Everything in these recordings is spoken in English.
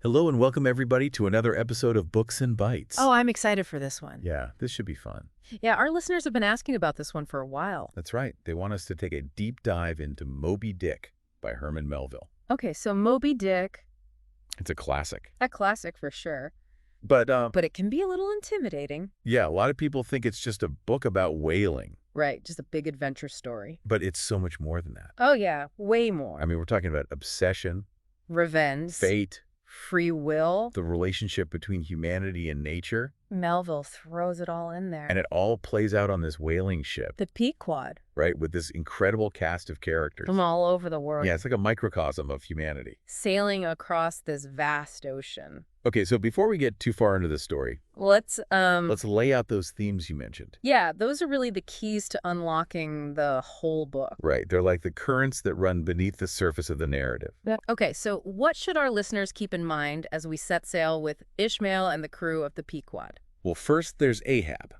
Hello and welcome everybody to another episode of Books and Bytes. Oh, I'm excited for this one. Yeah, this should be fun. Yeah, our listeners have been asking about this one for a while. That's right. They want us to take a deep dive into Moby-Dick by Herman Melville. Okay, so Moby-Dick. It's a classic. A classic for sure. But it can be a little intimidating. yeah, a lot of people think it's just a book about whaling. Right, just a big adventure story. But it's so much more than that. Oh yeah, way more. I mean, we're talking about obsession, Revenge. fate, Free will. the relationship between humanity and nature. Melville throws it all in there. And it all plays out on this whaling ship, The Queequeg. right? With this incredible cast of characters. From all over the world. Yeah, it's like a microcosm of humanity. Sailing across this vast ocean. Okay, so before we get too far into the story, Let's lay out those themes you mentioned. Yeah, those are really the keys to unlocking the whole book. Right, they're like the currents that run beneath the surface of the narrative. Okay, so what should our listeners keep in mind as we set sail with Ishmael and the crew of the Queequeg? Well, first there's Ahab.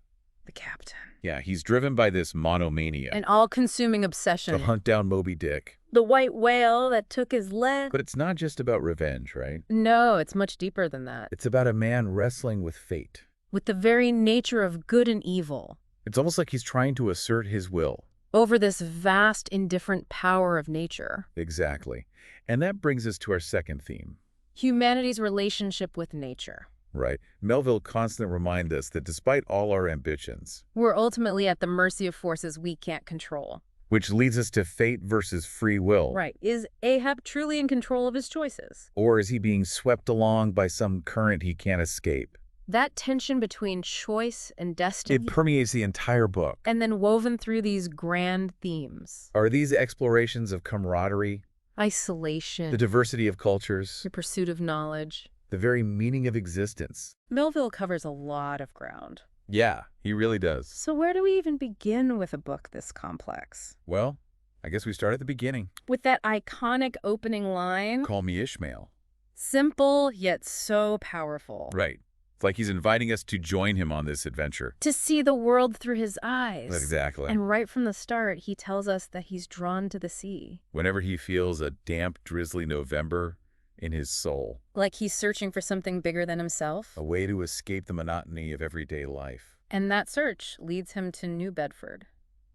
The captain. Yeah, he's driven by this monomania. An all-consuming obsession. To hunt down Moby-Dick. The white whale that took his leg. But it's not just about revenge, right? No, it's much deeper than that. It's about a man wrestling with fate. With the very nature of good and evil. It's almost like he's trying to assert his will. Over this vast, indifferent power of nature. Exactly. And that brings us to our second theme. Humanity's relationship with nature. Right. Melville constantly reminds us that despite all our ambitions, We're ultimately at the mercy of forces we can't control. which leads us to fate versus free will. Right. Is Ahab truly in control of his choices? Or is he being swept along by some current he can't escape? That tension between choice and destiny. It permeates the entire book. And then woven through these grand themes. Are these explorations of camaraderie, Isolation. the diversity of cultures, The pursuit of knowledge. the very meaning of existence? Melville covers a lot of ground. Yeah, he really does. So where do we even begin with a book this complex? Well, I guess we start at the beginning. With that iconic opening line. Call me Ishmael. Simple, yet so powerful. Right. It's like he's inviting us to join him on this adventure. To see the world through his eyes. Exactly. And right from the start, he tells us that he's drawn to the sea. Whenever he feels a damp, drizzly November in his soul. Like he's searching for something bigger than himself. A way to escape the monotony of everyday life. And that search leads him to New Bedford.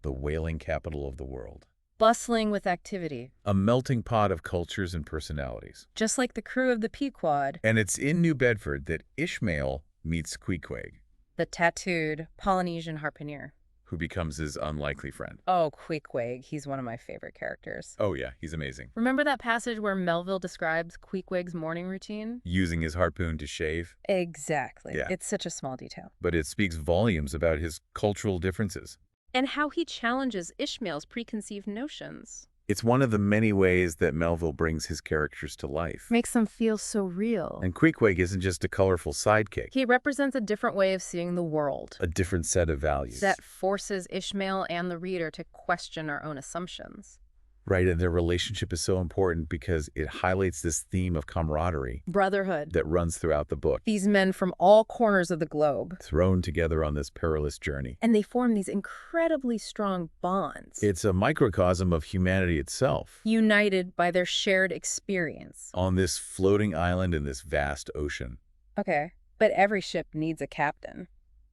The whaling capital of the world. Bustling with activity. A melting pot of cultures and personalities. Just like the crew of the Queequeg. And it's in New Bedford that Ishmael meets Queequeg, The tattooed Polynesian harpooner. who becomes his unlikely friend. Oh, Queequeg. He's one of my favorite characters. Oh yeah, he's amazing. Remember that passage where Melville describes Queequeg's morning routine? Using his harpoon to shave. Exactly. Yeah. It's such a small detail. But it speaks volumes about his cultural differences. And how he challenges Ishmael's preconceived notions. It's one of the many ways that Melville brings his characters to life. Makes them feel so real. And Queequeg isn't just a colorful sidekick. He represents a different way of seeing the world. A different set of values. That forces Ishmael and the reader to question our own assumptions. Right, and their relationship is so important because it highlights this theme of camaraderie Brotherhood. that runs throughout the book, These men from all corners of the globe. thrown together on this perilous journey. And they form these incredibly strong bonds. It's a microcosm of humanity itself, United by their shared experience. on this floating island in this vast ocean. Okay, but every ship needs a captain.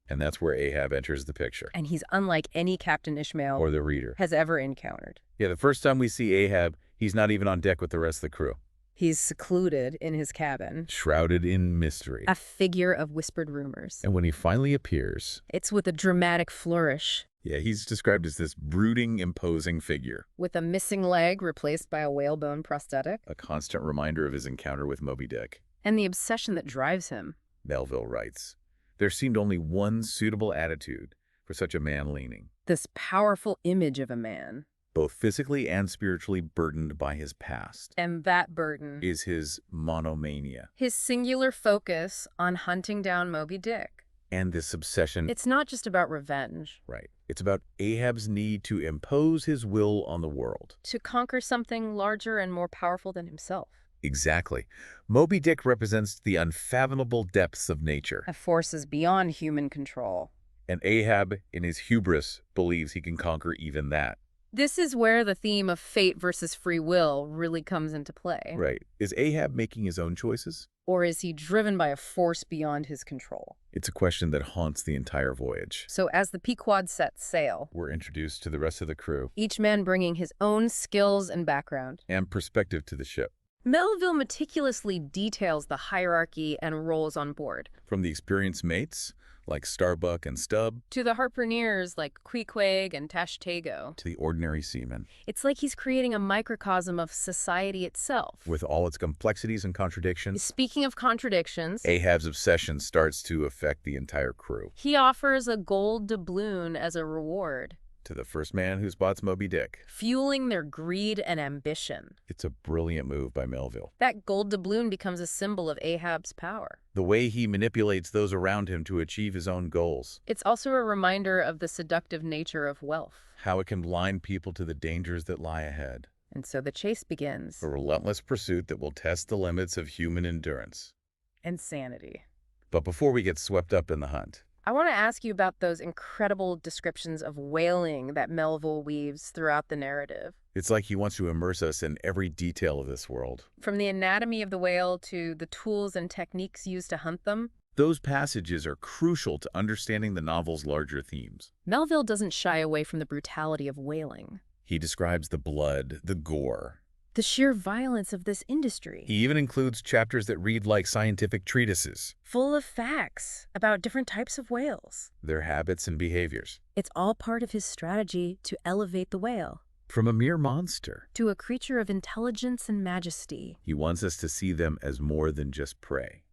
And that's where Ahab enters the picture, And he's unlike any Captain Ishmael or the reader. has ever encountered. Yeah, the first time we see Ahab, he's not even on deck with the rest of the crew, He's secluded in his cabin. shrouded in mystery. A figure of whispered rumors. And when he finally appears, It's with a dramatic flourish. yeah, he's described as this brooding, imposing figure, With a missing leg replaced by a whalebone prosthetic. a constant reminder of his encounter with Moby-Dick. And the obsession that drives him. Melville writes, there seemed only one suitable attitude for such a man leaning, This powerful image of a man. both physically and spiritually burdened by his past, And that burden. is his monomania. His singular focus on hunting down Moby-Dick. And this obsession, It's not just about revenge. right, it's about Ahab's need to impose his will on the world. To conquer something larger and more powerful than himself. Exactly. Moby-Dick represents the unfathomable depths of nature. A force beyond human control. And Ahab, in his hubris, believes he can conquer even that. This is where the theme of fate versus free will really comes into play. Right. Is Ahab making his own choices? Or is he driven by a force beyond his control? It's a question that haunts the entire voyage. So as the Pequod sets sail, We're introduced to the rest of the crew each man bringing his own skills and background, and perspective to the ship. Melville meticulously details the hierarchy and roles on board, From the experienced mates, like Starbuck and Stubb, to the harpooneers like Queequeg and Tashtego. to the ordinary seaman, It's like he's creating a microcosm of society itself. with all its complexities and contradictions. Speaking of contradictions, Ahab's obsession starts to affect the entire crew. he offers a gold doubloon as a reward, To the first man who spots Moby-Dick. fueling their greed and ambition. It's a brilliant move by Melville. That gold doubloon becomes a symbol of Ahab's power. The way he manipulates those around him to achieve his own goals. It's also a reminder of the seductive nature of wealth. How it can blind people to the dangers that lie ahead. And so the chase begins. A relentless pursuit that will test the limits of human endurance. And sanity. But before we get swept up in the hunt, I want to ask you about those incredible descriptions of whaling that Melville weaves throughout the narrative. it's like he wants to immerse us in every detail of this world. From the anatomy of the whale to the tools and techniques used to hunt them, Those passages are crucial to understanding the novel's larger themes. Melville doesn't shy away from the brutality of whaling, He describes the blood, the gore. the sheer violence of this industry, He even includes chapters that read like scientific treatises, full of facts about different types of whales. their habits and behaviors. It's all part of his strategy to elevate the whale From a mere monster, to a creature of intelligence and majesty, he wants us to see them as more than just prey.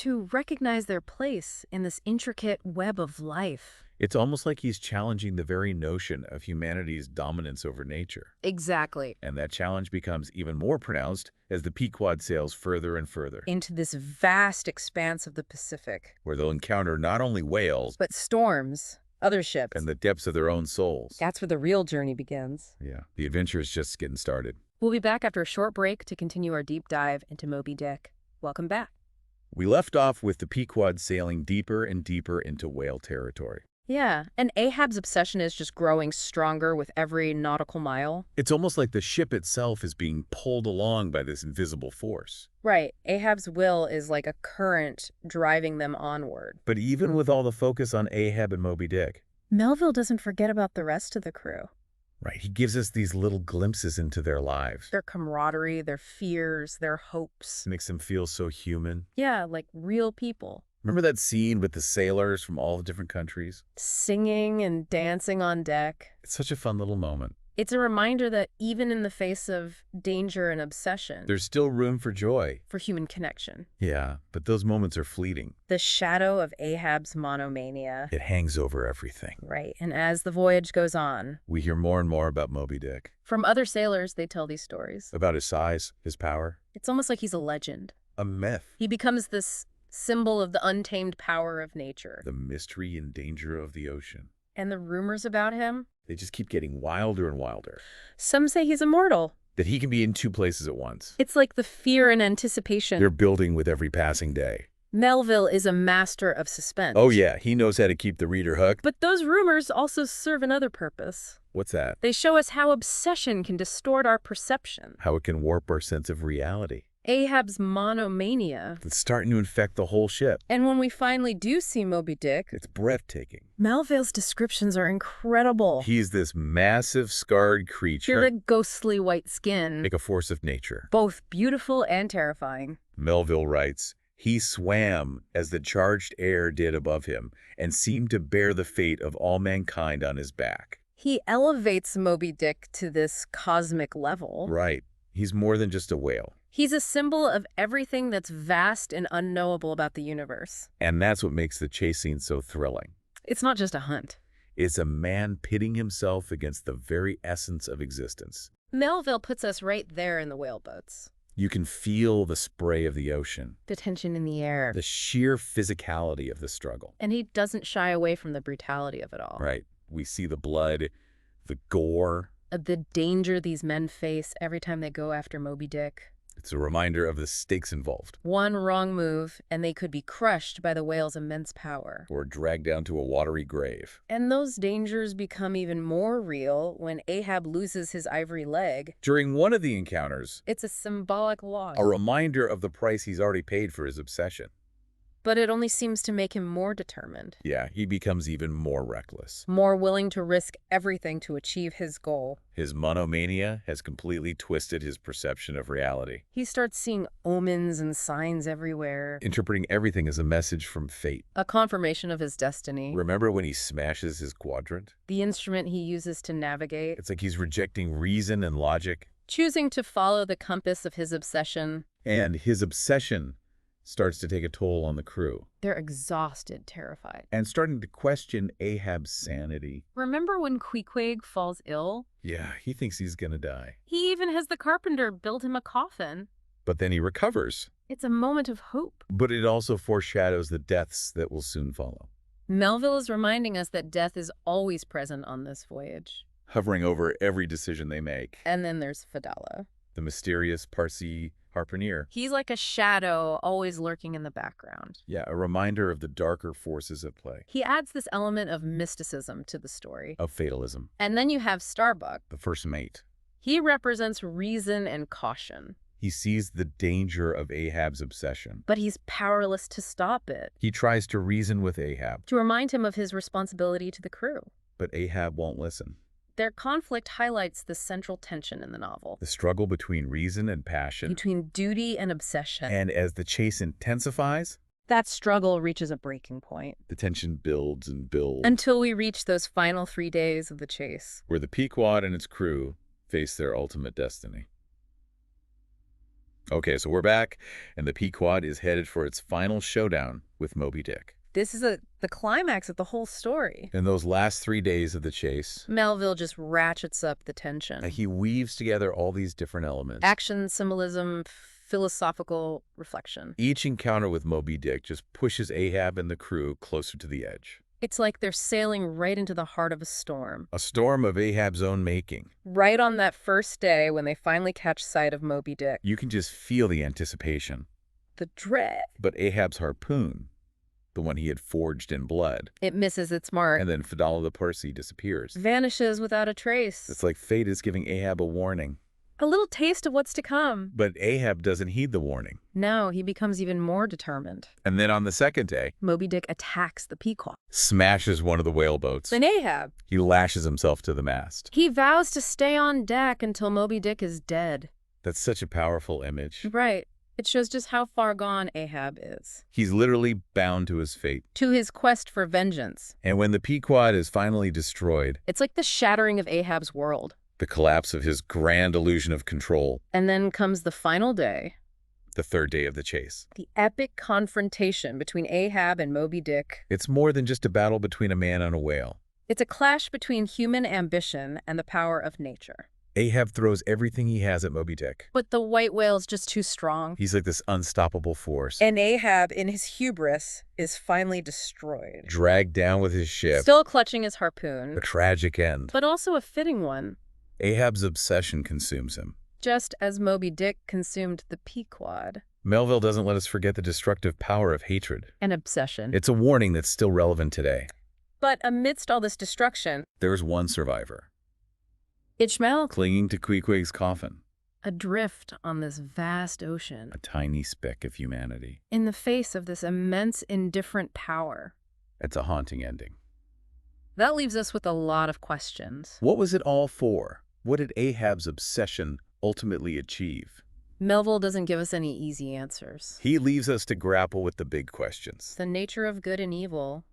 to recognize their place in this intricate web of life. It's almost like he's challenging the very notion of humanity's dominance over nature. Exactly. And that challenge becomes even more pronounced as the Pequod sails further and further, Into this vast expanse of the Pacific. where they'll encounter not only whales, But storms, other ships. and the depths of their own souls. That's where the real journey begins. Yeah, the adventure is just getting started. We'll be back after a short break to continue our deep dive into Moby-Dick. Welcome back. We left off with the Pequod sailing deeper and deeper into whale territory. Yeah, and Ahab's obsession is just growing stronger with every nautical mile. It's almost like the ship itself is being pulled along by this invisible force. Right, Ahab's will is like a current driving them onward. But even with all the focus on Ahab and Moby-Dick, Melville doesn't forget about the rest of the crew. right, he gives us these little glimpses into their lives. Their camaraderie, their fears, their hopes. Makes them feel so human. Yeah, like real people. Remember that scene with the sailors from all the different countries? Singing and dancing on deck. It's such a fun little moment. It's a reminder that even in the face of danger and obsession, There's still room for joy. for human connection. Yeah, but those moments are fleeting. The shadow of Ahab's monomania. It hangs over everything. Right, and as the voyage goes on, We hear more and more about Moby-Dick, from other sailors, they tell these stories. about his size, his power, It's almost like he's a legend. a myth, He becomes this symbol of the untamed power of nature. the mystery and danger of the ocean. And the rumors about him? They just keep getting wilder and wilder. Some say he's immortal. That he can be in two places at once. It's like the fear and anticipation. They're building with every passing day. Melville is a master of suspense. Oh yeah, he knows how to keep the reader hooked. But those rumors also serve another purpose. What's that? They show us how obsession can distort our perception. How it can warp our sense of reality. Ahab's monomania. It's starting to infect the whole ship. And when we finally do see Moby-Dick, It's breathtaking. Melville's descriptions are incredible. He's this massive, scarred Feel creature, the ghostly white skin. like a force of nature. Both beautiful and terrifying. Melville writes, he swam as the charged air did above him and seemed to bear the fate of all mankind on his back. He elevates Moby-Dick to this cosmic level. Right. He's more than just a whale. He's a symbol of everything that's vast and unknowable about the universe. And that's what makes the chase scene so thrilling. It's not just a hunt. It's a man pitting himself against the very essence of existence. Melville puts us right there in the whaleboats. You can feel the spray of the ocean, The tension in the air. the sheer physicality of the struggle. And he doesn't shy away from the brutality of it all. Right. We see the blood, the gore. The danger these men face every time they go after Moby-Dick. It's a reminder of the stakes involved. One wrong move, and they could be crushed by the whale's immense power. Or dragged down to a watery grave. And those dangers become even more real when Ahab loses his ivory leg. During one of the encounters, It's a symbolic loss. a reminder of the price he's already paid for his obsession. But it only seems to make him more determined. Yeah, he becomes even more reckless. More willing to risk everything to achieve his goal. His monomania has completely twisted his perception of reality, He starts seeing omens and signs everywhere. interpreting everything as a message from fate. A confirmation of his destiny. Remember when he smashes his quadrant? The instrument he uses to navigate. It's like he's rejecting reason and logic. Choosing to follow the compass of his obsession. And his obsession starts to take a toll on the crew. They're exhausted, terrified. And starting to question Ahab's sanity. Remember when Queequeg falls ill? Yeah, he thinks he's gonna die. He even has the carpenter build him a coffin. But then he recovers. It's a moment of hope. But it also foreshadows the deaths that will soon follow. Melville is reminding us that death is always present on this voyage. Hovering over every decision they make. And then there's Fadala. The mysterious Parsi harpooner. He's like a shadow, always lurking in the background. Yeah, a reminder of the darker forces at play. He adds this element of mysticism to the story. Of fatalism. And then you have Starbuck. The first mate. He represents reason and caution. He sees the danger of Ahab's obsession. But he's powerless to stop it. He tries to reason with Ahab. To remind him of his responsibility to the crew. But Ahab won't listen. Their conflict highlights the central tension in the novel. The struggle between reason and passion. Between duty and obsession. And as the chase intensifies, that struggle reaches a breaking point. the tension builds and builds. Until we reach those final 3 days of the chase. Where the Pequod and its crew face their ultimate destiny. Okay, so we're back, and the Pequod is headed for its final showdown with Moby-Dick. This is the climax of the whole story. In those last 3 days of the chase, Melville just ratchets up the tension. he weaves together all these different elements. Action, symbolism, philosophical reflection. Each encounter with Moby-Dick just pushes Ahab and the crew closer to the edge. It's like they're sailing right into the heart of a storm. A storm of Ahab's own making. Right on that first day when they finally catch sight of Moby-Dick. You can just feel the anticipation. The dread. But Ahab's harpoon, the one he had forged in blood, It misses its mark. and then Fadala the Parsi disappears. Vanishes without a trace. It's like fate is giving Ahab a warning. A little taste of what's to come. But Ahab doesn't heed the warning. No, he becomes even more determined. And then on the second day, Moby-Dick attacks the Pequod. smashes one of the whaleboats. Then Ahab. He lashes himself to the mast. He vows to stay on deck until Moby-Dick is dead. That's such a powerful image. Right. It shows just how far gone Ahab is. He's literally bound to his fate. To his quest for vengeance. And when the Pequod is finally destroyed, It's like the shattering of Ahab's world. the collapse of his grand illusion of control, And then comes the final day. the third day of the chase. The epic confrontation between Ahab and Moby-Dick. It's more than just a battle between a man and a whale. It's a clash between human ambition and the power of nature. Ahab throws everything he has at Moby-Dick. But the white whale's just too strong. He's like this unstoppable force. And Ahab, in his hubris, is finally destroyed. Dragged down with his ship. Still clutching his harpoon. A tragic end. But also a fitting one. Ahab's obsession consumes him. Just as Moby-Dick consumed the Pequod. Melville doesn't let us forget the destructive power of hatred. An obsession. It's a warning that's still relevant today. But amidst all this destruction, There's one survivor, Ishmael, clinging to Queequeg's coffin. adrift on this vast ocean, A tiny speck of humanity. in the face of this immense indifferent power. It's a haunting ending. That leaves us with a lot of questions. What was it all for? What did Ahab's obsession ultimately achieve? Melville doesn't give us any easy answers. He leaves us to grapple with the big questions. The nature of good and evil,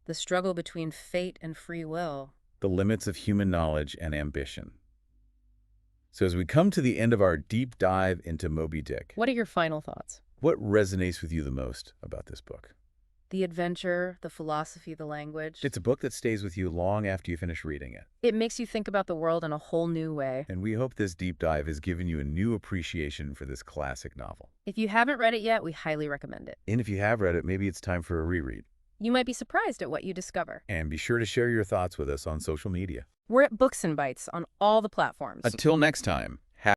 the struggle between fate and free will. The limits of human knowledge and ambition. So as we come to the end of our deep dive into Moby-Dick, What are your final thoughts? what resonates with you the most about this book? The adventure, the philosophy, the language. It's a book that stays with you long after you finish reading it. It makes you think about the world in a whole new way. And we hope this deep dive has given you a new appreciation for this classic novel. If you haven't read it yet, we highly recommend it. And if you have read it, maybe it's time for a reread. You might be surprised at what you discover. And be sure to share your thoughts with us on social media. We're at Books and Bytes on all the platforms. Until next time.